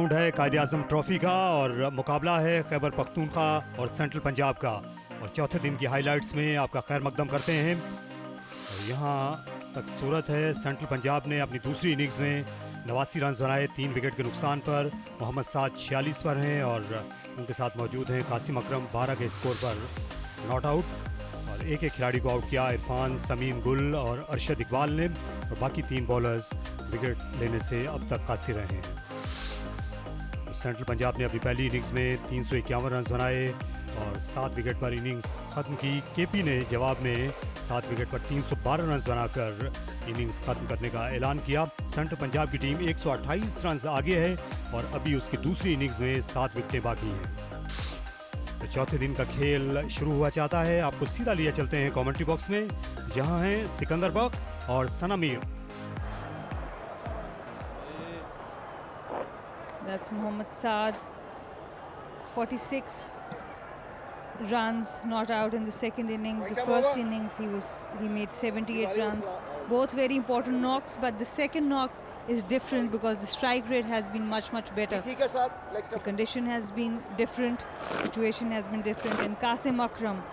Round है कायदे आजम trophy का और मुकाबला है खैबर पख्तूनख्वा और सेंट्रल पंजाब का। और चौथे दिन की हाइलाइट्स में आपका खैर मकदम करते हैं। और यहाँ तक सूरत है, सेंट्रल पंजाब ने अपनी दूसरी इनिंग्स में 89 रन बनाए 3 विकेट के नुकसान पर। मोहम्मद साद 46 पर हैं और उनके साथ मौजूद हैं कासिम अकरम 12 के स्कोर पर नॉट आउट। और एक खिलाड़ी को आउट किया इरफान, समीम गुल और अरशद इकबाल ने। और बाकी 3 बॉलर्स विकेट लेने से अब तक कासिर रहे हैं। सेंट्रल पंजाब ने अपनी पहली इनिंग्स में 351 रन बनाए और 7 विकेट पर इनिंग्स ख़त्म की। केपी ने जवाब में 7 विकेट पर 312 रन बनाकर इनिंग्स ख़त्म करने का ऐलान किया। सेंट्रल पंजाब की टीम 128 रन आगे है और अभी उसकी दूसरी इनिंग्स में 7 विकेटें बाकी हैं। तो चौथे दिन का खेल शुरू हुआ चाहता है। आपको सीधा लिया चलते हैं कमेंट्री बॉक्स में, जहां हैं सिकंदर बक और सना Mir. That's Mohammad Saad, 46 runs not out in the second innings. The first innings he made 78 runs. Both very important knocks, but the second knock is different because the strike rate has been much better. The condition has been different, situation has been different, and Kasim Akram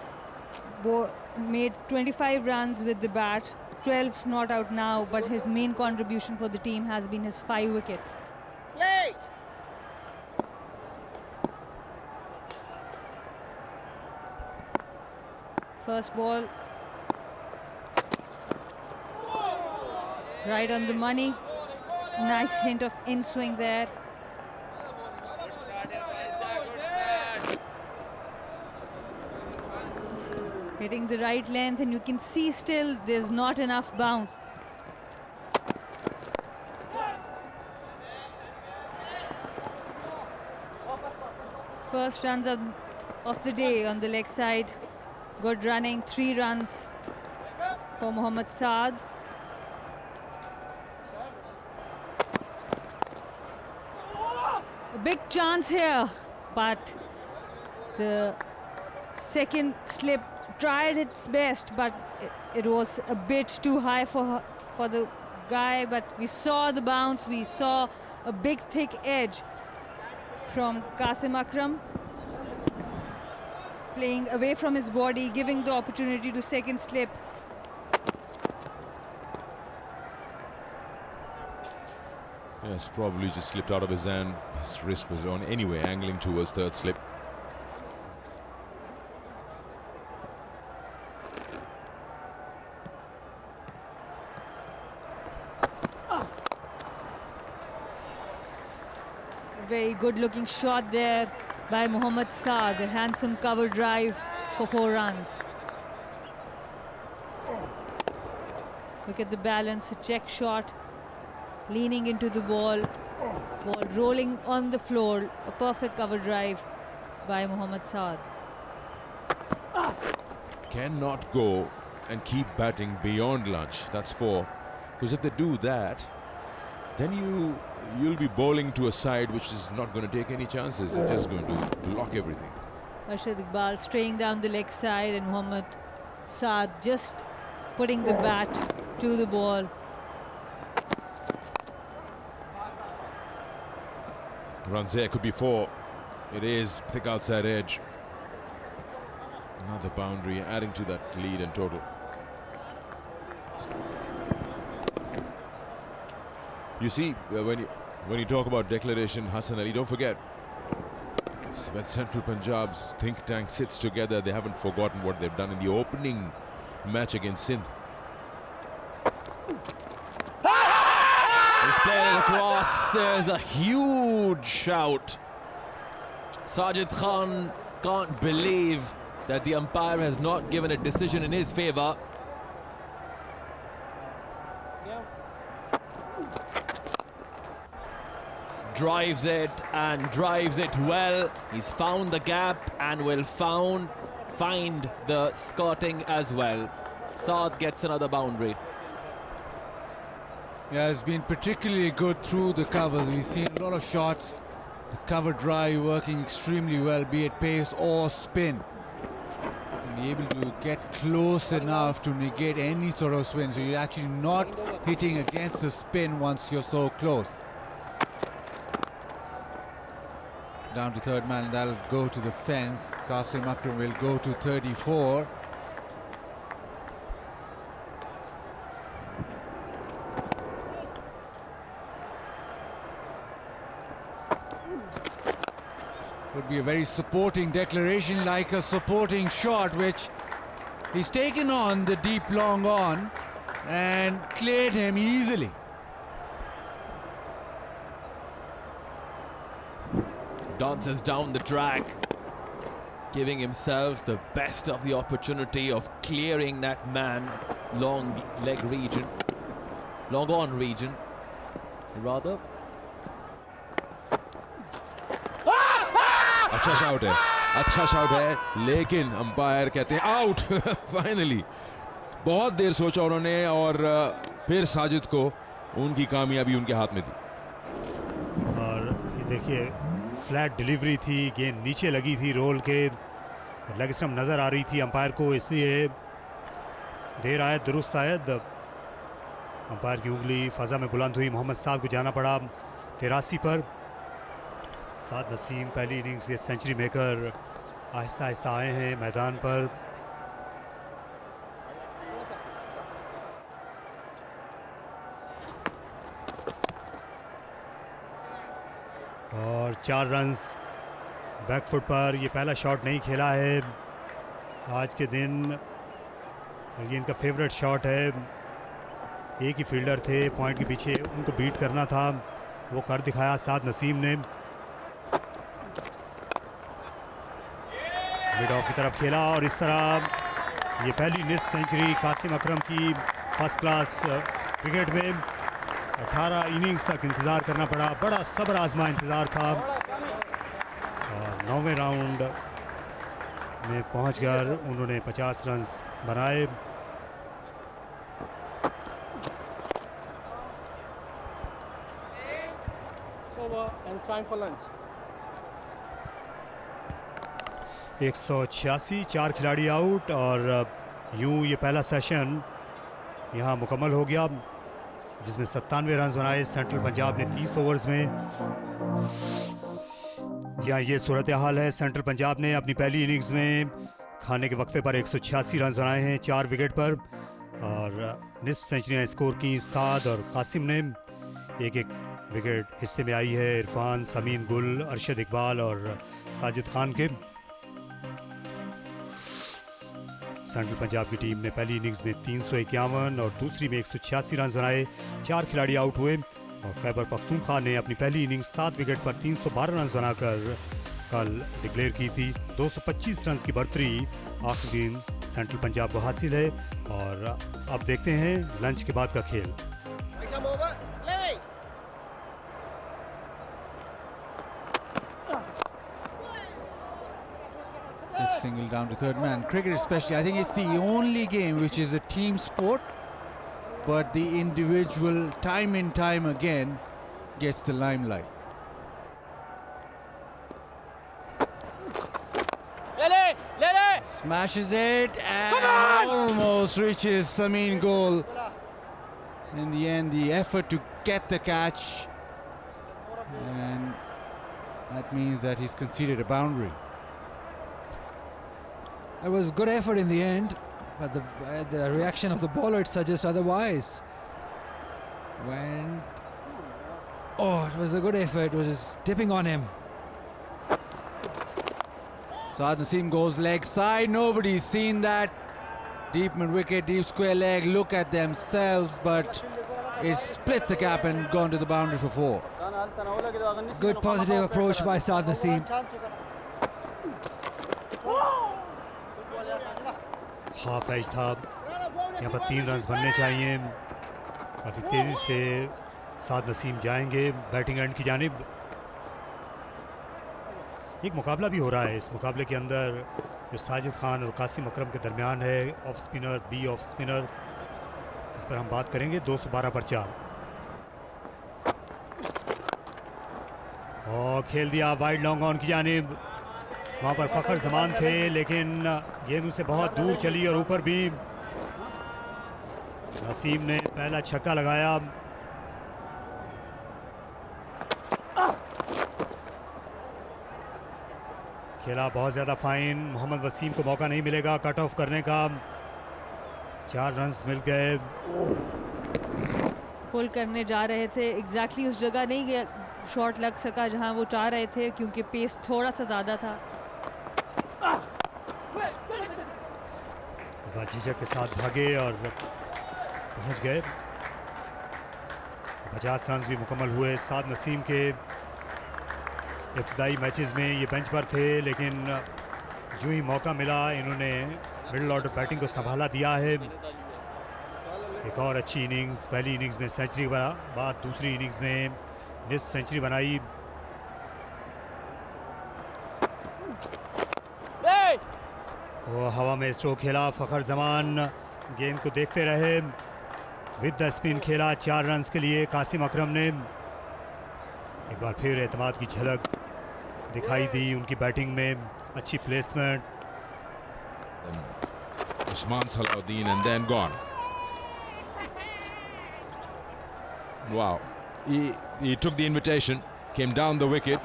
made 25 runs with the bat, 12 not out now, but his main contribution for the team has been his 5 wickets. Play! First ball, right on the money. Nice hint of in swing there. Hitting the right length, and you can see still there's not enough bounce. First runs of the day on the leg side. Good running, 3 runs for Mohammad Saad. A big chance here, but the second slip tried its best, but it was a bit too high for the guy. But we saw the bounce, we saw a big thick edge from Kasim Akram, playing away from his body, giving the opportunity to second slip. Yes, probably just slipped out of his hand. His wrist was on anyway, angling towards third slip. A very good looking shot there by Mohammad Saad, a handsome cover drive for 4 runs. Look at the balance, a check shot, leaning into the ball rolling on the floor, a perfect cover drive by Mohammad Saad. Cannot go and keep batting beyond lunch, that's 4. Because if they do that, then you'll be bowling to a side which is not going to take any chances. They're just going to block everything. Arshad Iqbal straying down the leg side, and Mohammad Saad just putting the bat to the ball. Runs there, could be 4. It is thick outside edge. Another boundary, adding to that lead and total. You see, when you talk about declaration, Hassan Ali, don't forget, when Central Punjab's think tank sits together, they haven't forgotten what they've done in the opening match against Sindh. He's playing it across. There's a huge shout. Sajid Khan can't believe that the umpire has not given a decision in his favour. Drives it and drives it well. He's found the gap and will find the skirting as well. Saad gets another boundary. Yeah, it's been particularly good through the covers. We've seen a lot of shots. The cover drive working extremely well, be it pace or spin. And be able to get close enough to negate any sort of spin. So you're actually not hitting against the spin once you're so close. down to third man, and that'll go to the fence. Qasim Akram will go to 34. Would be a very supporting declaration, like a supporting shot, which he's taken on the deep long on and cleared him easily. Dances down the track, giving himself the best of the opportunity of clearing that man. Long leg region, long on region rather. अच्छा shout है, लेकिन umpire कहते हैं out. Finally बहुत देर सोचा उन्होंने और फिर साजिद को उनकी कामयाबी उनके हाथ में थी। और ये देखिए फ्लैट डिलीवरी थी, गेंद नीचे लगी थी रोल के, लेग स्टंप नज़र आ रही थी अंपायर को, इसलिए देर आयत दुरुस्त आयत। अंपायर की उंगली फ़ज़ा में बुलंद हुई, मोहम्मद साद को जाना पड़ा 83 पर। साद नसीम पहली इनिंग्स के सेंचुरी मेकर आहिस्ता आहिस्ता आए हैं मैदान पर। और 4 रन्स बैकफुट पर। ये पहला शॉट नहीं खेला है आज के दिन, और ये इनका फेवरेट शॉट है। एक ही फील्डर थे पॉइंट के पीछे, उनको बीट करना था, वो कर दिखाया साद नसीम ने। मिड ऑफ की तरफ खेला और इस तरह ये पहली निस सेंचुरी कासिम अकरम की फर्स्ट क्लास क्रिकेट में। 18 इनिंग्स तक इंतज़ार करना पड़ा, बड़ा सब्र आजमा इंतज़ार था, और 9वें राउंड में पहुंचकर उन्होंने 50 रन्स बनाए। And time for lunch. 186, 4 खिलाड़ी आउट, और यूं ये पहला सेशन यहाँ मुकम्मल हो गया, जिसमें 97 रन बनाए सेंट्रल पंजाब ने 30 ओवर्स में। यहाँ ये सूरत हाल है, सेंट्रल पंजाब ने अपनी पहली इनिंग्स में खाने के वक्फे पर 186 रन बनाए हैं 4 विकेट पर, और निस्फ सेंचुरियाँ स्कोर की साद और कासिम ने। एक विकेट हिस्से में आई है इरफान, समीन गुल, अरशद इकबाल और साजिद खान के। सेंट्रल पंजाब की टीम ने पहली इनिंग्स में 351 और दूसरी में 186 रन बनाए, 4 खिलाड़ी आउट हुए, और खैबर पख्तूनख्वा ने अपनी पहली इनिंग्स 7 विकेट पर 312 रन बनाकर कल डिक्लेयर की थी। 225 रन की बढ़तरी आखिरी दिन सेंट्रल पंजाब को हासिल है। और अब देखते हैं लंच के बाद का खेल। Single down to third man. Cricket especially, I think it's the only game which is a team sport, but the individual time and time again gets the limelight. Smashes it and almost reaches Sameen goal. In the end, the effort to get the catch, and that means that he's conceded a boundary. It was good effort in the end, but the reaction of the bowler suggests otherwise. It was a good effort. It was just dipping on him. Saad Naseem goes leg side. Nobody's seen that. Deep mid wicket, deep square leg. Look at themselves, but it's split the gap and gone to the boundary for 4. Good positive approach by Saad Naseem. Half edge था, यहाँ पर 3 run बनने चाहिए। काफ़ी तेज़ी से साद नसीम जाएंगे batting and की जानिब। एक मुकाबला भी हो रहा है, इस मुकाबले के अंदर जो साजिद खान और कासिम अकरम के दरमियान है, off spinner B off spinner, इस पर हम बात करेंगे। 212 पर 4 और खेल दिया वाइड लॉन्ग ऑन की जानिब। वहाँ पर फ़खर जमान थे, लेकिन गेंद उनसे बहुत दूर चली और ऊपर भी। नसीम ने पहला छक्का लगाया। खेला बहुत ज़्यादा फाइन। मोहम्मद वसीम को मौका नहीं मिलेगा कट ऑफ करने का। 4 रन्स मिल गए। पुल करने जा रहे थे, एग्जैक्टली उस जगह नहीं गया, शॉट लग सका जहां वो चाह रहे थे क्योंकि पेस थोड़ा सा ज़्यादा था। इस बार झिझक के साथ भागे और पहुंच गए। 50 रन्स भी मुकम्मल हुए। साद नसीम के इब्तदाई मैचेस में ये बेंच पर थे, लेकिन जो ही मौका मिला इन्होंने मिडिल ऑर्डर बैटिंग को संभाला दिया है। एक और अच्छी इनिंग्स, पहली इनिंग्स में सेंचुरी के बाद दूसरी इनिंग्स में निस्फ सेंचुरी बनाई। वो हवा में स्ट्रोक खेला। फ़खर जमान गेंद को देखते रहे, विद द स्पिन खेला 4 रन्स के लिए कासिम अकरम ने। एक बार फिर एतमाद की झलक दिखाई दी उनकी बैटिंग में, अच्छी placement. Usman Salahuddin and then gone. Wow, he took the invitation, came down the wicket.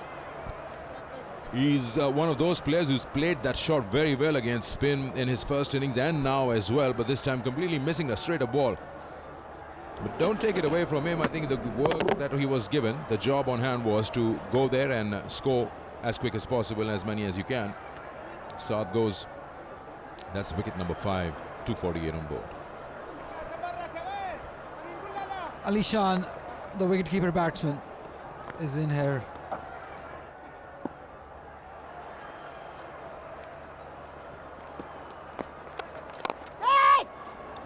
He's one of those players who's played that shot very well against spin in his first innings and now as well, but this time completely missing a straighter ball. But don't take it away from him. I think the work that he was given, the job on hand was to go there and score as quick as possible, as many as you can. Saad goes. That's wicket number 5, 248 on board. Ali Shan, the wicketkeeper batsman, is in here.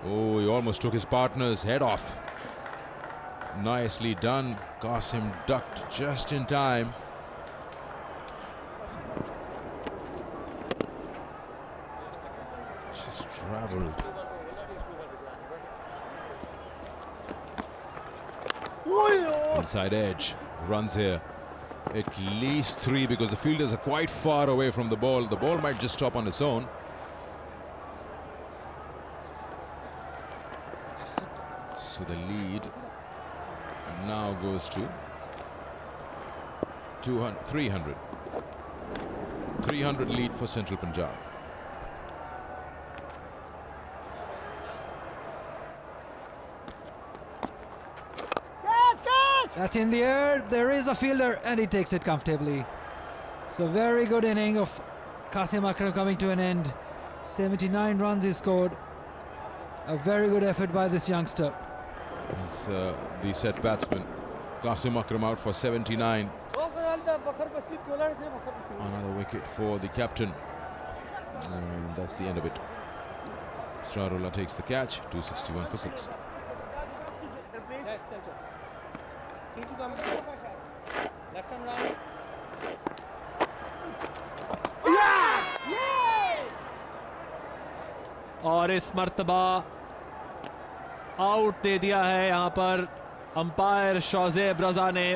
Oh, he almost took his partner's head off. Nicely done. Qasim ducked just in time. Just travelled. Inside edge. Runs here. At least 3 because the fielders are quite far away from the ball. The ball might just stop on its own. So the lead now goes to 300. 300 lead for Central Punjab. That's in the air. There is a fielder and he takes it comfortably. So very good inning of Qasim Akram coming to an end. 79 runs he scored. A very good effort by this youngster. As the set batsman Qasim Akram out for 79. Another wicket for the captain, and that's the end of it. Strarullah takes the catch. 261 for 6. Left and right. और इस मर्तबा out दे दिया है यहां पर umpire शौजेब रजा ने।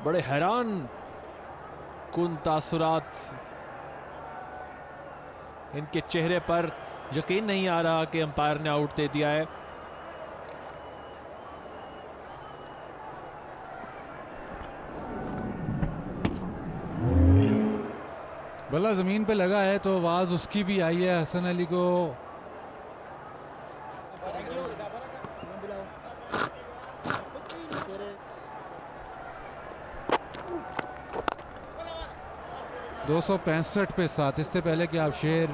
बड़े हैरान कुन तासुरात इनके चेहरे पर, यकीन नहीं आ रहा कि अंपायर ने आउट दे दिया है। बल्ला जमीन पे लगा है तो आवाज उसकी भी आई है हसन अली को। दो 265 पे 7। इससे पहले कि आप शेर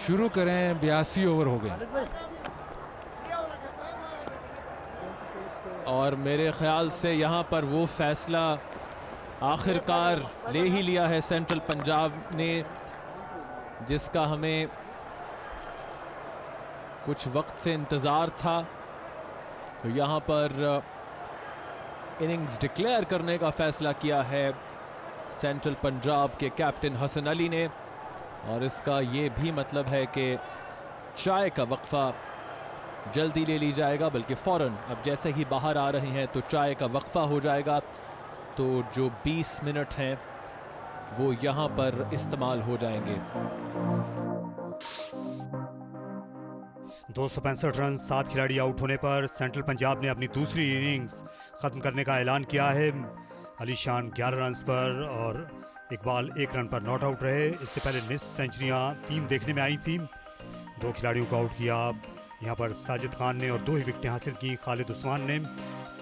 शुरू करें 82 ओवर हो गए और मेरे ख्याल से यहाँ पर वो फैसला आखिरकार ले ही लिया है सेंट्रल पंजाब ने, जिसका हमें कुछ वक्त से इंतज़ार था। तो यहाँ पर इनिंग्स डिक्लेयर करने का फैसला किया है सेंट्रल पंजाब के कैप्टन हसन अली ने, और इसका ये भी मतलब है कि चाय का वक्फा जल्दी ले ली जाएगा, बल्कि फ़ौरन अब जैसे ही बाहर आ रहे हैं तो चाय का वक्फा हो जाएगा। तो जो 20 मिनट हैं वो यहाँ पर इस्तेमाल हो जाएंगे। 265 रन 7 खिलाड़ी आउट होने पर सेंट्रल पंजाब ने अपनी दूसरी इनिंग्स ख़त्म करने का ऐलान किया है। अलीशान 11 रन पर और इकबाल 1 रन पर नॉट आउट रहे। इससे पहले मिस सेंचुरियां 3 देखने में आई थी। 2 खिलाड़ियों को आउट किया। यहाँ पर साजिद खान ने और 2 ही विकेटें हासिल की। खालिद उस्मान ने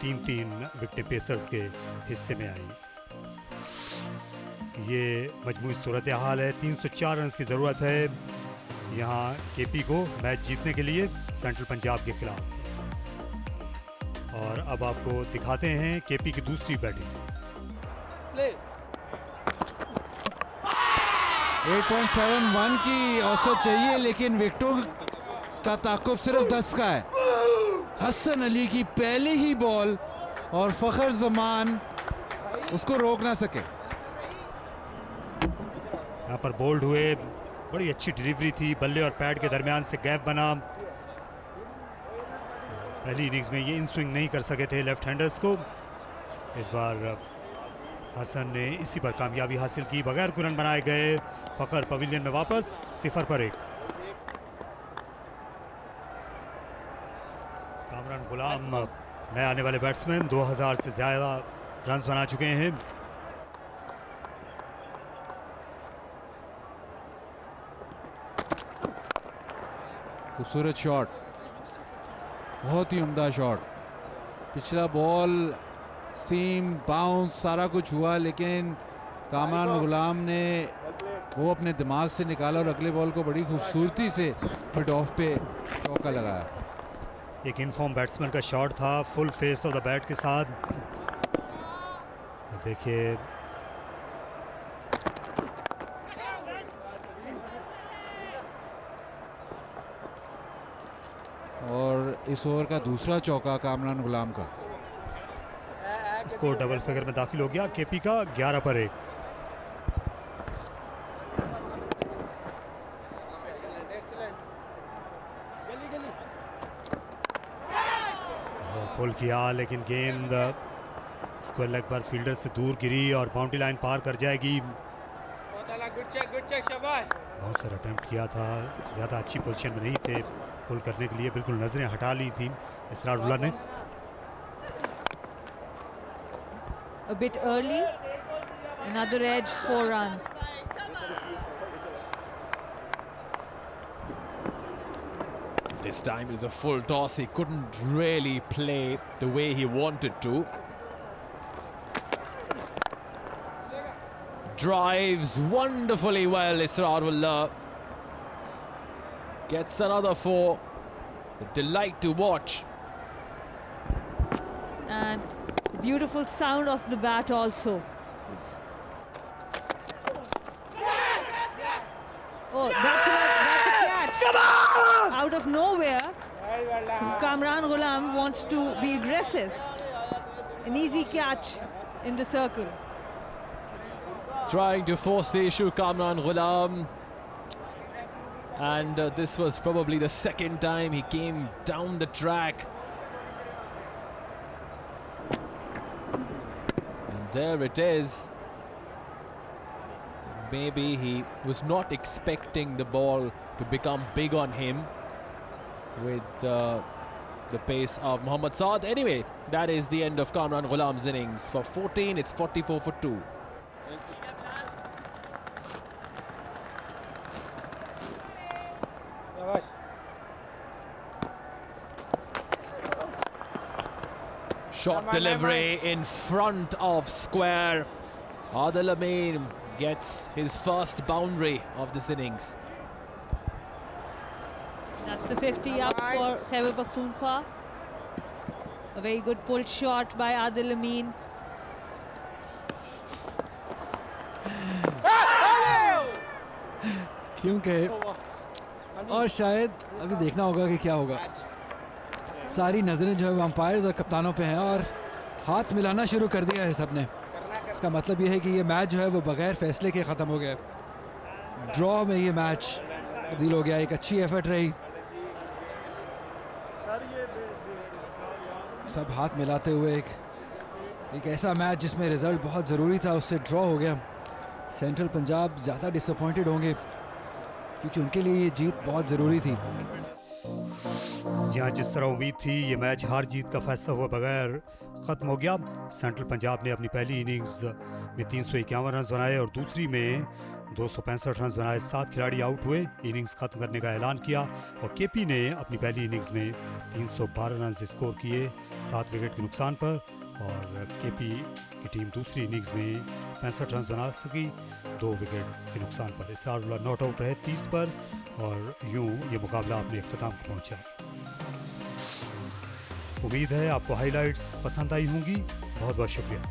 3-3 विकेटें पेसर्स के हिस्से में आई। ये मजमूई सूरत हाल है। 304 रन की ज़रूरत है यहाँ केपी को मैच जीतने के लिए सेंट्रल पंजाब के खिलाफ। और अब आपको दिखाते हैं केपी की दूसरी बैटिंग। Play. 8.71 की औसत चाहिए, लेकिन विकेटों का ताकुब सिर्फ 10 का है। हसन अली की पहली ही बॉल और फखर जमान उसको रोक ना सके। यहाँ पर बोल्ड हुए, बड़ी अच्छी डिलीवरी थी। बल्ले और पैड के दरमियान से गैप बना। पहली इनिंग्स में ये इन स्विंग नहीं कर सके थे लेफ्ट हैंडर्स को। इस बार हसन ने इसी पर कामयाबी हासिल की। बगैर कोई रन बनाए गए फखर पवेलियन में वापस 0 पर 1। कामरान गुलाम नए आने वाले बैट्समैन 2000 से ज़्यादा रन्स बना चुके हैं। खूबसूरत शॉट, बहुत ही उम्दा शॉट। पिछला बॉल सीम बाउंस सारा कुछ हुआ, लेकिन कामरान गुलाम ने वो अपने दिमाग से निकाला और अगले बॉल को बड़ी खूबसूरती से मिड ऑफ पे चौका लगाया। एक इनफॉर्म बैट्समैन का शॉट था, full face of the bat के साथ। देखिए और इस ओवर का दूसरा चौका कामरान गुलाम का। स्कोर डबल फिगर में दाखिल हो गया केपी का 11 पर 1। पुल किया, लेकिन गेंद स्क्वायर लेग पर फील्डर से दूर गिरी और बाउंड्री लाइन पार कर जाएगी। Good check, शाबाश। बहुत सारा अटेम्प्ट किया था, ज़्यादा अच्छी पोजीशन में नहीं थे पुल करने के लिए। बिल्कुल नजरें हटा ली थी इसरारुल्लाह ने। A bit early. Another edge, 4 runs. This time it was a full toss. He couldn't really play the way he wanted to. Drives wonderfully well, Israrullah. Gets another 4. The delight to watch. And beautiful sound of the bat also. Oh, that's a catch. Out of nowhere, Kamran Ghulam wants to be aggressive. An easy catch in the circle. Trying to force the issue, Kamran Ghulam. And this was probably the second time he came down the track. And there it is. Maybe he was not expecting the ball to become big on him with the pace of Mohammad Saad. Anyway, that is the end of Kamran Ghulam's innings. For 14, it's 44 for 2. शाबाश। Shot delivery in front of square. Adil Amin gets his first boundary of this innings. That's the 50 up for Khyber Pakhtunkhwa. A very good pulled shot by Adil Amin. क्योंकि और शायद अभी देखना होगा कि क्या होगा। सारी नज़रें जो है अंपायर्स और कप्तानों पे हैं और हाथ मिलाना शुरू कर दिया है सबने। इसका मतलब ये है कि ये मैच जो है वो बगैर फैसले के ख़त्म हो गया। ड्रॉ में ये मैच तब्दील हो गया। एक अच्छी एफर्ट रही, सब हाथ मिलाते हुए एक ऐसा मैच जिसमें रिजल्ट बहुत ज़रूरी था उससे ड्रॉ हो गया। सेंट्रल पंजाब ज़्यादा डिसअपॉइंटेड होंगे क्योंकि उनके लिए ये जीत बहुत ज़रूरी थी। जहाँ जिस तरह उम्मीद थी ये मैच हार जीत का फैसला हुआ बगैर, ख़त्म हो गया। सेंट्रल पंजाब ने अपनी पहली इनिंग्स में 351 रन बनाए और दूसरी में 265 रन बनाए। 7 खिलाड़ी आउट हुए, इनिंग्स खत्म करने का ऐलान किया और केपी ने अपनी पहली इनिंग्स में 312 रन स्कोर किए 7 विकेट के नुकसान पर और केपी की टीम दूसरी इनिंग्स में 65 रन बना सकी 2 विकेट के नुकसान पर। इसरारुल्लाह नॉट आउट रहे 30 पर और यूं ये मुकाबला अपने इख्तिताम को पहुंचा। उम्मीद है आपको हाइलाइट्स पसंद आई होंगी। बहुत बहुत शुक्रिया।